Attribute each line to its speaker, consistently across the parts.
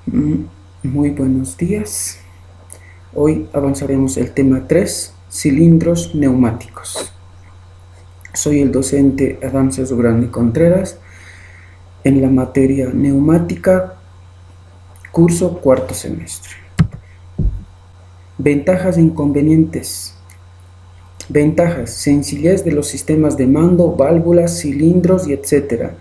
Speaker 1: Mm, Muy buenos días. Hoy avanzaremos el tema 3, cilindros neumáticos. Soy el docente Adán Grande Contreras en la materia neumática, curso cuarto semestre. Ventajas e inconvenientes. Ventajas: sencillez de los sistemas de mando, válvulas, cilindros y etc.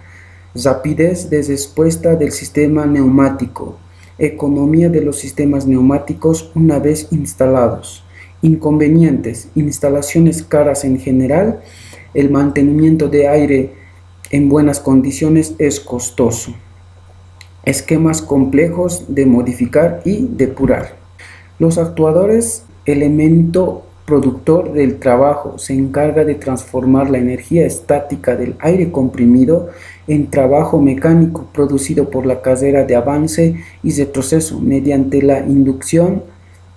Speaker 1: Rapidez de respuesta del sistema neumático. Economía de los sistemas neumáticos una vez instalados. Inconvenientes: instalaciones caras en general. El mantenimiento de aire en buenas condiciones es costoso. Esquemas complejos de modificar y depurar. Los actuadores, elemento productor del trabajo, se encarga de transformar la energía estática del aire comprimido en trabajo mecánico producido por la carrera de avance y retroceso mediante la inducción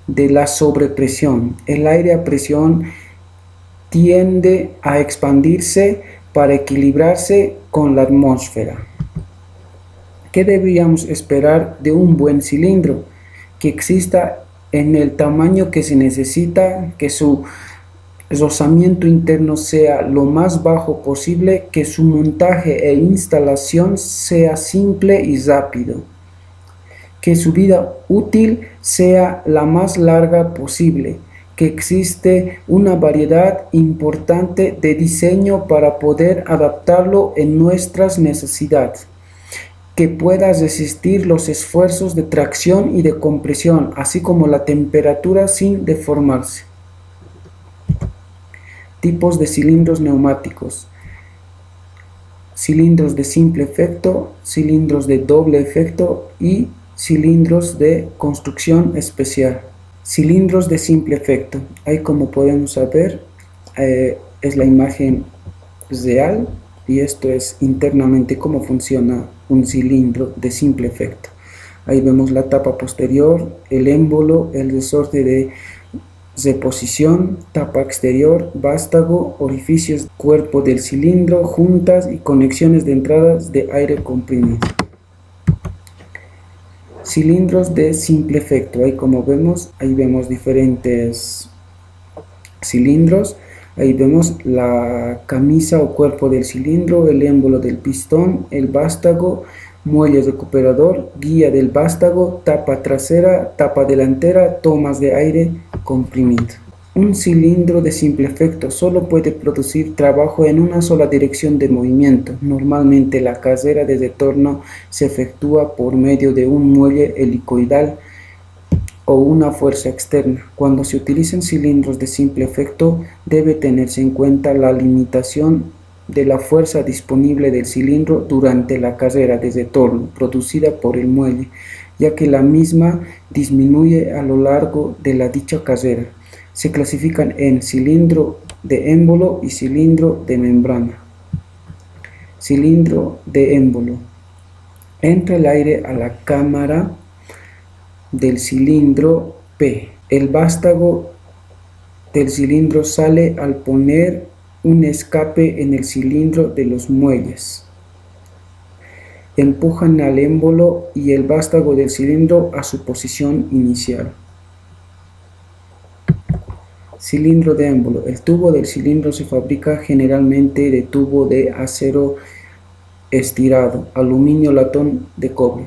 Speaker 1: de la sobrepresión. El aire a presión tiende a expandirse para equilibrarse con la atmósfera. ¿Qué deberíamos esperar de un buen cilindro? Que exista en el tamaño que se necesita, que su rozamiento interno sea lo más bajo posible, que su montaje e instalación sea simple y rápido, que su vida útil sea la más larga posible, que existe una variedad importante de diseño para poder adaptarlo en nuestras necesidades, que pueda resistir los esfuerzos de tracción y de compresión, así como la temperatura sin deformarse. Tipos de cilindros neumáticos: cilindros de simple efecto, cilindros de doble efecto y cilindros de construcción especial. Cilindros de simple efecto. Ahí, como podemos ver, es la imagen real, y esto es internamente cómo funciona un cilindro de simple efecto. Ahí vemos la tapa posterior, el émbolo, el resorte de reposición, tapa exterior, vástago, orificios, cuerpo del cilindro, juntas y conexiones de entradas de aire comprimido. Cilindros de simple efecto. Ahí, como vemos, ahí vemos diferentes cilindros. Ahí vemos la camisa o cuerpo del cilindro, el émbolo del pistón, el vástago, muelle recuperador, guía del vástago, tapa trasera, tapa delantera, tomas de aire comprimido. Un cilindro de simple efecto solo puede producir trabajo en una sola dirección de movimiento. Normalmente la carrera de retorno se efectúa por medio de un muelle helicoidal o una fuerza externa. Cuando se utilizan cilindros de simple efecto, debe tenerse en cuenta la limitación de la fuerza disponible del cilindro durante la carrera de retorno producida por el muelle, ya que la misma disminuye a lo largo de la dicha carrera. Se clasifican en cilindro de émbolo y cilindro de membrana. Cilindro de émbolo. Entra el aire a la cámara del cilindro P. El vástago del cilindro sale al poner un escape en el cilindro de los muelles. Empujan al émbolo y el vástago del cilindro a su posición inicial. Cilindro de émbolo. El tubo del cilindro se fabrica generalmente de tubo de acero estirado, aluminio, latón, de cobre,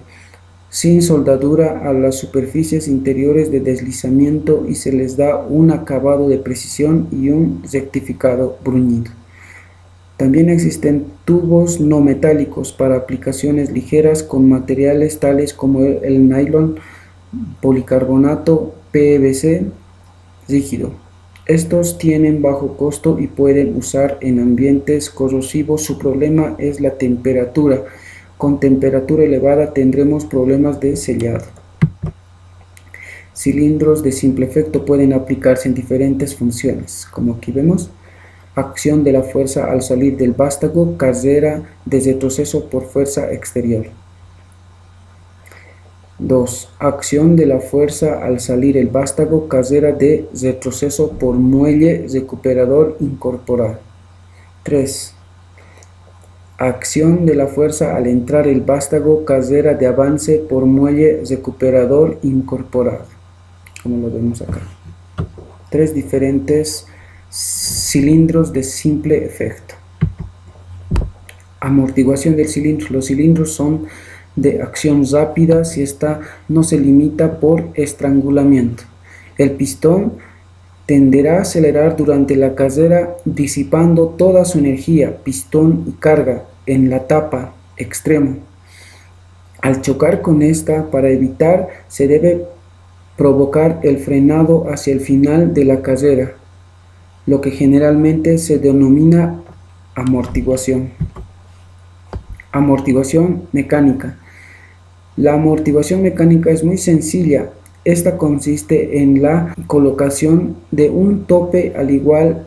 Speaker 1: sin soldadura a las superficies interiores de deslizamiento, y se les da un acabado de precisión y un rectificado bruñido. También existen tubos no metálicos para aplicaciones ligeras con materiales tales como el nylon, policarbonato, PVC rígido. Estos tienen bajo costo y pueden usar en ambientes corrosivos. Su problema es la temperatura. Con temperatura elevada tendremos problemas de sellado. Cilindros de simple efecto pueden aplicarse en diferentes funciones, como aquí vemos: acción de la fuerza al salir del vástago, carrera de retroceso por fuerza exterior. 2. Acción de la fuerza al salir el vástago, carrera de retroceso por muelle recuperador incorporado. 3. Acción de la fuerza al entrar el vástago, carrera de avance por muelle recuperador incorporado, como lo vemos acá. 3 diferentes cilindros de simple efecto. Amortiguación del cilindro. Los cilindros son de acción rápida si esta no se limita por estrangulamiento. El pistón tenderá a acelerar durante la carrera disipando toda su energía, pistón y carga, en la tapa extremo. Al chocar con esta, para evitar, se debe provocar el frenado hacia el final de la carrera, lo que generalmente se denomina amortiguación. Amortiguación mecánica. La amortiguación mecánica es muy sencilla. Esta consiste en la colocación de un tope al igual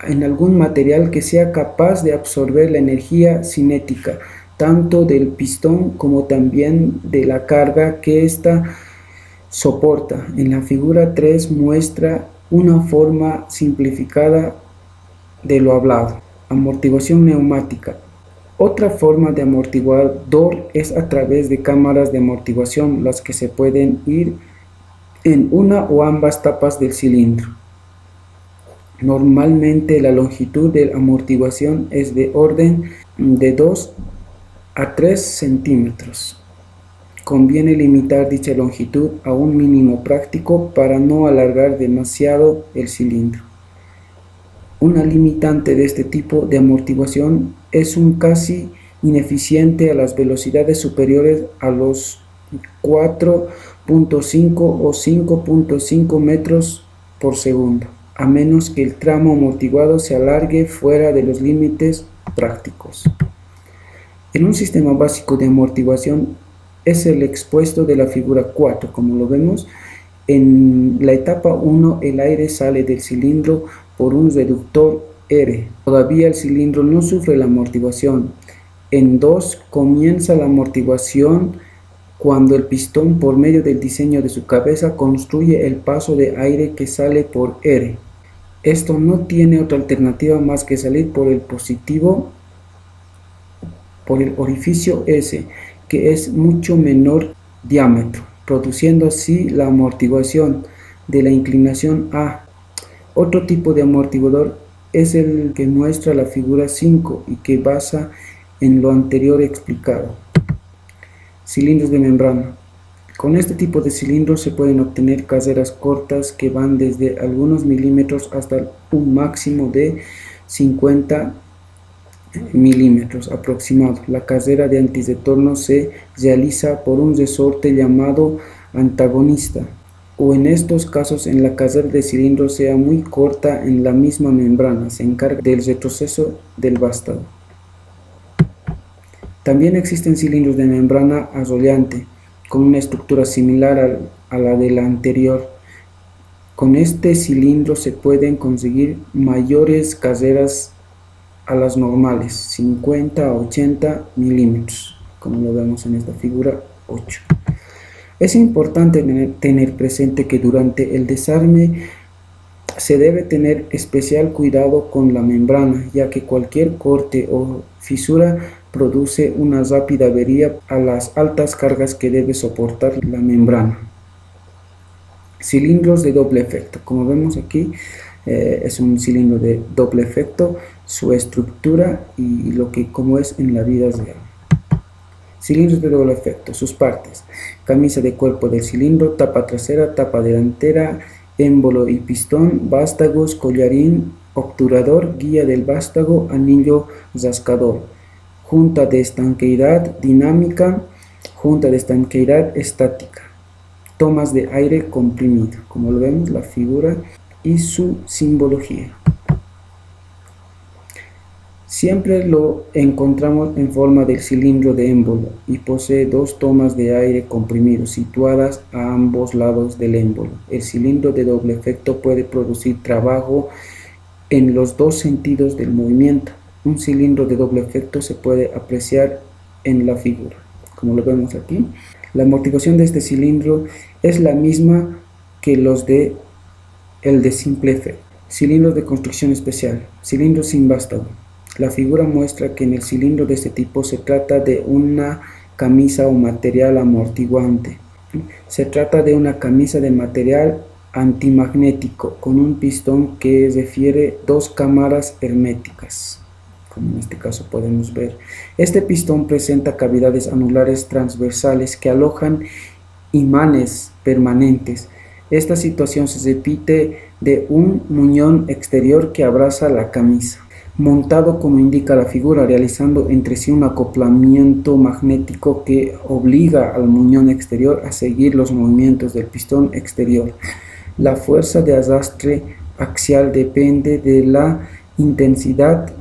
Speaker 1: en algún material que sea capaz de absorber la energía cinética, tanto del pistón como también de la carga que ésta soporta. En la figura 3 muestra una forma simplificada de lo hablado. Amortiguación neumática. Otra forma de amortiguador es a través de cámaras de amortiguación, las que se pueden ir en una o ambas tapas del cilindro. Normalmente la longitud de amortiguación es de orden de 2 a 3 centímetros. Conviene limitar dicha longitud a un mínimo práctico para no alargar demasiado el cilindro. Una limitante de este tipo de amortiguación es un casi ineficiente a las velocidades superiores a los 4.5 o 5.5 metros por segundo, a menos que el tramo amortiguado se alargue fuera de los límites prácticos. En un sistema básico de amortiguación es el expuesto de la figura 4, como lo vemos. En la etapa 1 el aire sale del cilindro por un reductor R. Todavía el cilindro no sufre la amortiguación. En 2 comienza la amortiguación cuando el pistón, por medio del diseño de su cabeza, construye el paso de aire que sale por R. Esto no tiene otra alternativa más que salir por el positivo, por el orificio S, que es mucho menor diámetro, produciendo así la amortiguación de la inclinación A. Otro tipo de amortiguador es el que muestra la figura 5 y que basa en lo anterior explicado. Cilindros de membrana. Con este tipo de cilindros se pueden obtener carreras cortas que van desde algunos milímetros hasta un máximo de 50 milímetros aproximado. La carrera de antirretorno se realiza por un resorte llamado antagonista, o en estos casos en la carrera de cilindro sea muy corta en la misma membrana, se encarga del retroceso del vástago. También existen cilindros de membrana arrollante, con una estructura similar a la de la anterior. Con este cilindro se pueden conseguir mayores carreras a las normales, 50 a 80 milímetros, como lo vemos en esta figura 8. Es importante tener presente que durante el desarme se debe tener especial cuidado con la membrana, ya que cualquier corte o fisura produce una rápida avería a las altas cargas que debe soportar la membrana. Cilindros de doble efecto. Como vemos aquí, es un cilindro de doble efecto, su estructura y como es en la vida real. Cilindros de doble efecto, sus partes: camisa de cuerpo del cilindro, tapa trasera, tapa delantera, émbolo y pistón, vástagos, collarín, obturador, guía del vástago, anillo rascador, junta de estanqueidad dinámica, junta de estanqueidad estática, tomas de aire comprimido, como lo vemos la figura y su simbología. Siempre lo encontramos en forma del cilindro de émbolo y posee 2 tomas de aire comprimido situadas a ambos lados del émbolo. El cilindro de doble efecto puede producir trabajo en los 2 sentidos del movimiento. Un cilindro de doble efecto se puede apreciar en la figura, como lo vemos aquí. La amortiguación de este cilindro es la misma que el de simple efecto. Cilindros de construcción especial. Cilindros sin vástago. La figura muestra que en el cilindro de este tipo se trata de una camisa o material amortiguante. Se trata de una camisa de material antimagnético con un pistón que refiere dos cámaras herméticas, como en este caso podemos ver. Este pistón presenta cavidades anulares transversales que alojan imanes permanentes. Esta situación se repite de un muñón exterior que abraza la camisa, montado como indica la figura, realizando entre sí un acoplamiento magnético que obliga al muñón exterior a seguir los movimientos del pistón exterior. La fuerza de arrastre axial depende de la intensidad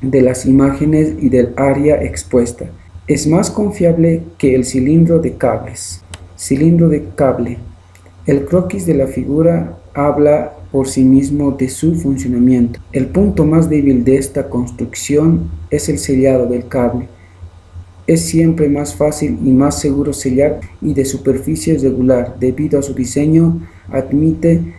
Speaker 1: de las imágenes y del área expuesta. Es más confiable que el cilindro de cables. Cilindro de cable. El croquis de la figura habla por sí mismo de su funcionamiento. El punto más débil de esta construcción es el sellado del cable. Es siempre más fácil y más seguro sellar y de superficie regular, debido a su diseño admite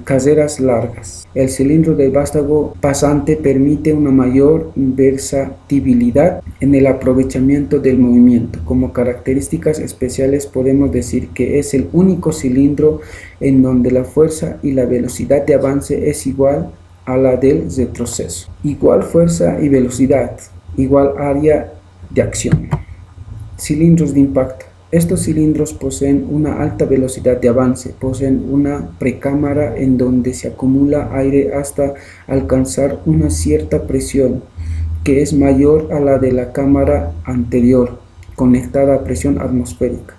Speaker 1: carreras largas. El cilindro del vástago pasante permite una mayor versatilidad en el aprovechamiento del movimiento. Como características especiales podemos decir que es el único cilindro en donde la fuerza y la velocidad de avance es igual a la del retroceso. Igual fuerza y velocidad, igual área de acción. Cilindros de impacto. Estos cilindros poseen una alta velocidad de avance, poseen una precámara en donde se acumula aire hasta alcanzar una cierta presión, que es mayor a la de la cámara anterior, conectada a presión atmosférica.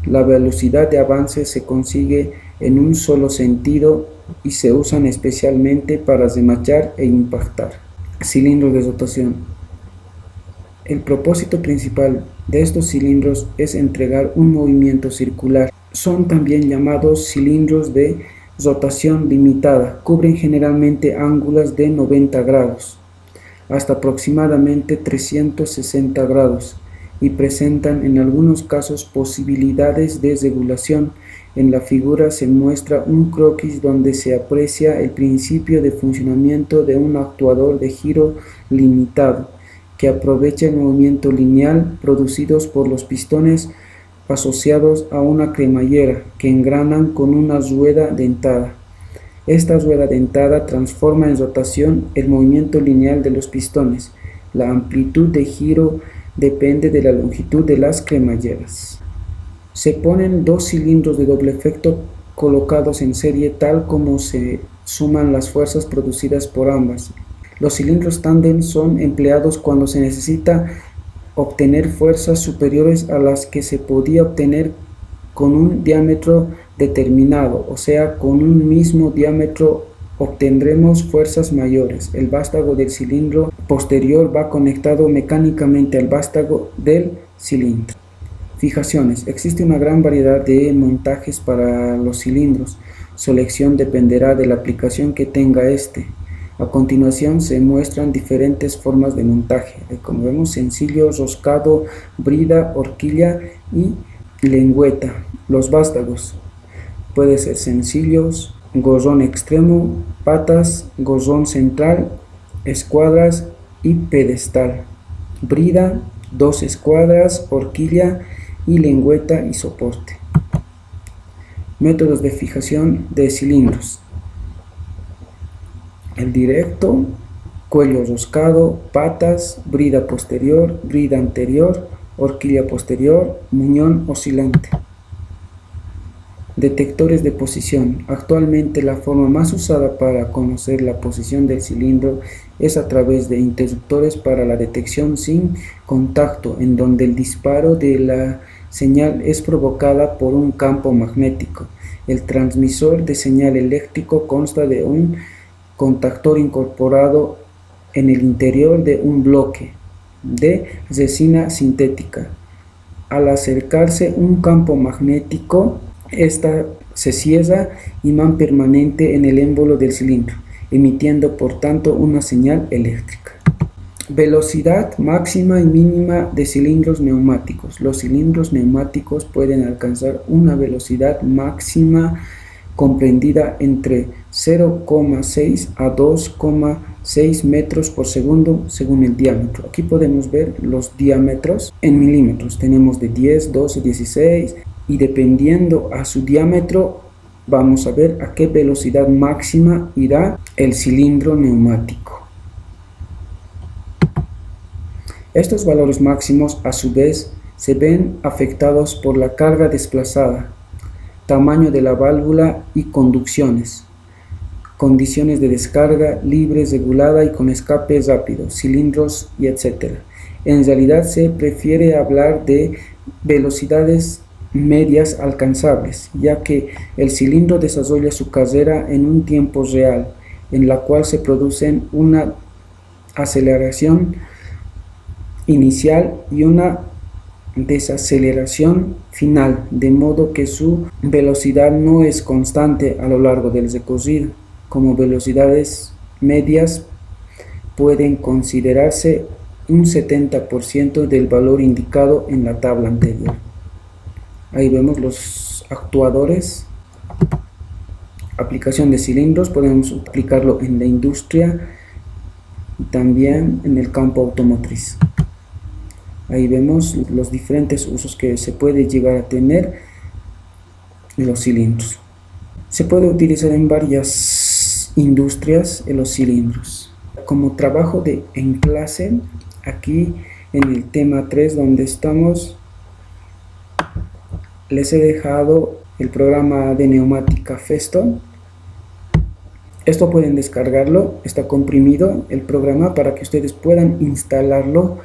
Speaker 1: La velocidad de avance se consigue en un solo sentido y se usan especialmente para remachar e impactar. Cilindros de rotación. El propósito principal de estos cilindros es entregar un movimiento circular. Son también llamados cilindros de rotación limitada. Cubren generalmente ángulos de 90 grados hasta aproximadamente 360 grados y presentan en algunos casos posibilidades de regulación. En la figura se muestra un croquis donde se aprecia el principio de funcionamiento de un actuador de giro limitado que aprovecha el movimiento lineal producidos por los pistones asociados a una cremallera que engranan con una rueda dentada. Esta rueda dentada transforma en rotación el movimiento lineal de los pistones. La amplitud de giro depende de la longitud de las cremalleras. Se ponen dos cilindros de doble efecto colocados en serie tal como se suman las fuerzas producidas por ambas. Los cilindros tándem son empleados cuando se necesita obtener fuerzas superiores a las que se podía obtener con un diámetro determinado, o sea, con un mismo diámetro obtendremos fuerzas mayores. El vástago del cilindro posterior va conectado mecánicamente al vástago del cilindro. Fijaciones. Existe una gran variedad de montajes para los cilindros. Su elección dependerá de la aplicación que tenga este. A continuación se muestran diferentes formas de montaje, como vemos sencillo, roscado, brida, horquilla y lengüeta. Los vástagos pueden ser sencillos, gorrón extremo, patas, gorrón central, escuadras y pedestal. Brida, dos escuadras, horquilla y lengüeta y soporte. Métodos de fijación de cilindros. El directo, cuello roscado, patas, brida posterior, brida anterior, horquilla posterior, muñón oscilante. Detectores de posición. Actualmente la forma más usada para conocer la posición del cilindro es a través de interruptores para la detección sin contacto, en donde el disparo de la señal es provocada por un campo magnético. El transmisor de señal eléctrico consta de un contactor incorporado en el interior de un bloque de resina sintética. Al acercarse un campo magnético, esta se cierra imán permanente en el émbolo del cilindro, emitiendo por tanto una señal eléctrica. Velocidad máxima y mínima de cilindros neumáticos. Los cilindros neumáticos pueden alcanzar una velocidad máxima comprendida entre 0,6 a 2,6 metros por segundo según el diámetro. Aquí podemos ver los diámetros en milímetros. Tenemos de 10, 12, 16 y dependiendo a su diámetro vamos a ver a qué velocidad máxima irá el cilindro neumático. Estos valores máximos a su vez se ven afectados por la carga desplazada, tamaño de la válvula y conducciones, condiciones de descarga libre, regulada y con escape rápido, cilindros y etc. En realidad se prefiere hablar de velocidades medias alcanzables, ya que el cilindro desarrolla su carrera en un tiempo real, en la cual se produce una aceleración inicial y una desaceleración final, de modo que su velocidad no es constante a lo largo del recorrido. Como velocidades medias pueden considerarse un 70% del valor indicado en la tabla anterior. Ahí vemos los actuadores. Aplicación de cilindros, podemos aplicarlo en la industria y también en el campo automotriz. Ahí vemos los diferentes usos que se puede llegar a tener de los cilindros. Se puede utilizar en varias industrias los cilindros. Como trabajo en clase, aquí en el tema 3 donde estamos, les he dejado el programa de neumática Festo. Esto pueden descargarlo, está comprimido el programa para que ustedes puedan instalarlo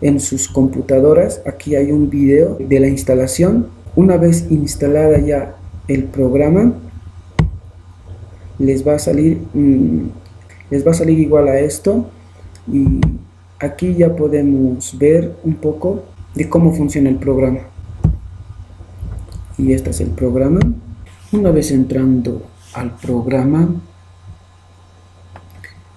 Speaker 1: en sus computadoras. Aquí hay un video de la instalación. Una vez instalada ya el programa, les va a salir igual a esto, y aquí ya podemos ver un poco de cómo funciona el programa. Y este es el programa. Una vez entrando al programa,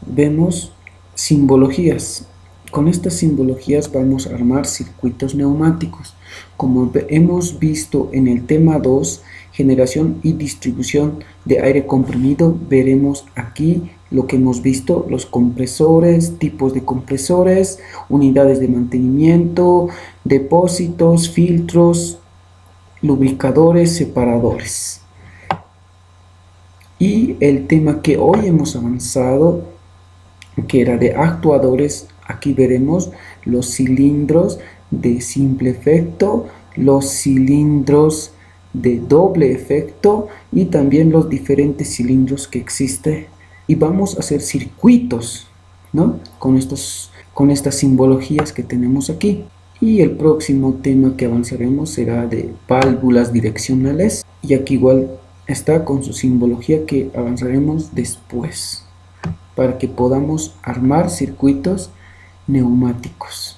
Speaker 1: vemos simbologías. Con estas simbologías vamos a armar circuitos neumáticos. Como hemos visto en el tema 2, generación y distribución de aire comprimido, veremos aquí lo que hemos visto: los compresores, tipos de compresores, unidades de mantenimiento, depósitos, filtros, lubricadores, separadores. Y el tema que hoy hemos avanzado, que era de actuadores, aquí veremos los cilindros de simple efecto, los cilindros de doble efecto y también los diferentes cilindros que existen. Y vamos a hacer circuitos, ¿no? Con estas simbologías que tenemos aquí. Y el próximo tema que avanzaremos será de válvulas direccionales. Y aquí igual está con su simbología que avanzaremos después, para que podamos armar circuitos neumáticos.